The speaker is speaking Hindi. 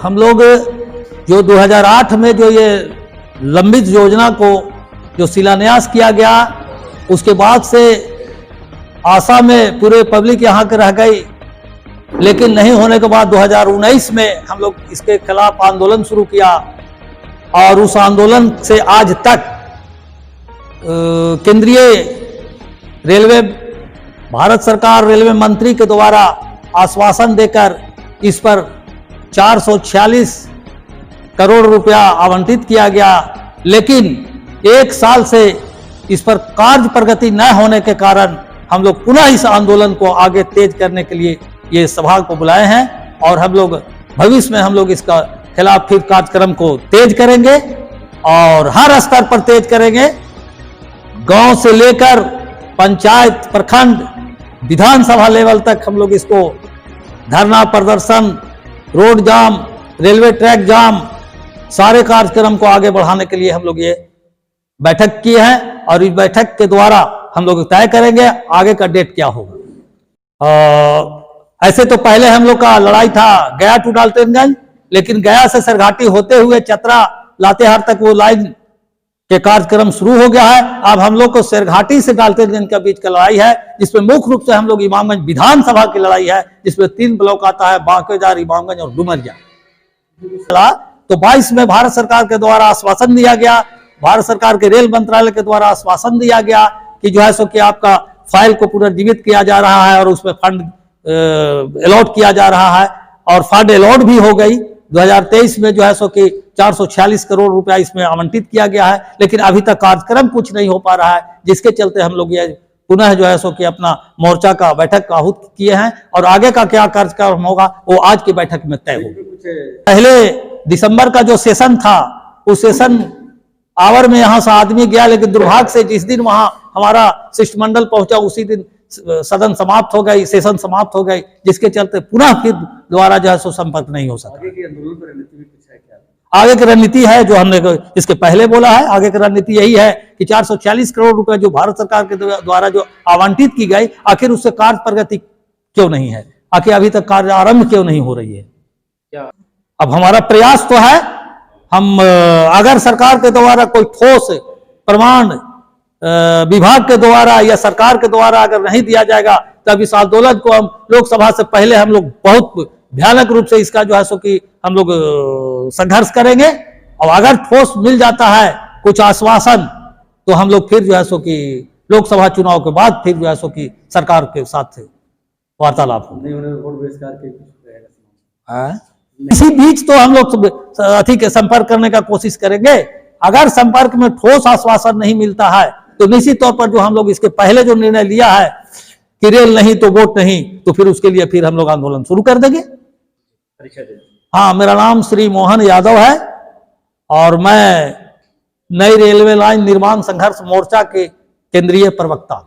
हम लोग जो 2008 में जो ये लंबित योजना को जो शिलान्यास किया गया, उसके बाद से आशा में पूरे पब्लिक यहाँ के रह गई, लेकिन नहीं होने के बाद 2019 में हम लोग इसके खिलाफ आंदोलन शुरू किया और उस आंदोलन से आज तक केंद्रीय रेलवे, भारत सरकार रेलवे मंत्री के द्वारा आश्वासन देकर इस पर 446 करोड़ रुपया आवंटित किया गया, लेकिन एक साल से इस पर कार्य प्रगति न होने के कारण हम लोग पुनः इस आंदोलन को आगे तेज करने के लिए ये सभा को बुलाए हैं और हम लोग भविष्य में हम लोग इसका खिलाफ फिर कार्यक्रम को तेज करेंगे और हर स्तर पर तेज करेंगे। गांव से लेकर पंचायत, प्रखंड, विधानसभा लेवल तक हम लोग इसको धरना प्रदर्शन, रोड जाम, रेलवे ट्रैक जाम, सारे कार्यक्रम को आगे बढ़ाने के लिए हम लोग ये बैठक की है और इस बैठक के द्वारा हम लोग तय करेंगे आगे का डेट क्या होगा। ऐसे तो पहले हम लोग का लड़ाई था गया टू डाल्टनगंज, लेकिन गया से सरघाटी होते हुए चतरा लातेहार तक वो लाइन के कार्यक्रम शुरू हो गया है। अब हम लोग को सरघाटी से डाल्टनगंज के बीच का लड़ाई है, जिसमें मुख्य रूप से हम लोग इमामगंज विधानसभा की लड़ाई है, जिसमें 3 ब्लॉक आता है, बांकेजार, इमामगंज और डुमरिया। तो 22 में भारत सरकार के द्वारा आश्वासन दिया गया, भारत सरकार के रेल मंत्रालय के द्वारा आश्वासन दिया गया कि जो है सो कि आपका फाइल को पुनर्जीवित किया जा रहा है और उसमें फंड अलॉट किया जा रहा है और फंड अलॉट भी हो गई। 2023 में जो है सो कि 446 करोड़ रुपया इसमें आवंटित किया गया है, लेकिन अभी तक कार्यक्रम कुछ नहीं हो पा रहा है, जिसके चलते हम लोग ये पुनः जो है सो कि अपना मोर्चा का बैठक का आहूत किए हैं और आगे का क्या कार्यक्रम होगा वो आज की बैठक में तय होगा। पहले दिसंबर का जो सेशन था, उस सेशन आवर में यहाँ से आदमी गया, लेकिन दुर्भाग्य से जिस दिन वहां हमारा शिष्टमंडल पहुंचा उसी दिन सदन समाप्त हो गई, सेशन समाप्त हो गई, जिसके चलते पुनः फिर दोबारा जो है सो संपर्क नहीं हो सका। आगे की आंदोलन पर रणनीति भी कुछ है क्या? आगे की रणनीति है जो हमने इसके पहले बोला है, आगे की रणनीति यही है कि 446 करोड़ रुपए जो भारत सरकार के द्वारा जो आवंटित की गई, आखिर उससे कार्य प्रगति क्यों नहीं है, आखिर अभी तक कार्य आरंभ क्यों नहीं हो रही है। अब हमारा प्रयास तो है, हम अगर सरकार के द्वारा कोई ठोस प्रमाण विभाग के द्वारा या सरकार के द्वारा अगर नहीं दिया जाएगा, तब इस आंदोलन को हम लोकसभा से पहले हम लोग बहुत भयानक रूप से इसका जो है सो कि हम लोग संघर्ष करेंगे और अगर ठोस मिल जाता है कुछ आश्वासन, तो हम लोग फिर जो है सो कि लोकसभा चुनाव के बाद फिर जो है सो कि सरकार के साथ वार्तालाप हो। इसी बीच तो हम लोग अति के संपर्क करने का कोशिश करेंगे। अगर संपर्क में ठोस आश्वासन नहीं मिलता है तो निश्चित तौर पर जो हम लोग इसके पहले जो निर्णय लिया है कि रेल नहीं तो वोट नहीं, तो फिर उसके लिए फिर हम लोग आंदोलन शुरू कर देंगे। हाँ, मेरा नाम श्री मोहन यादव है और मैं नई रेलवे लाइन निर्माण संघर्ष मोर्चा के केंद्रीय प्रवक्ता।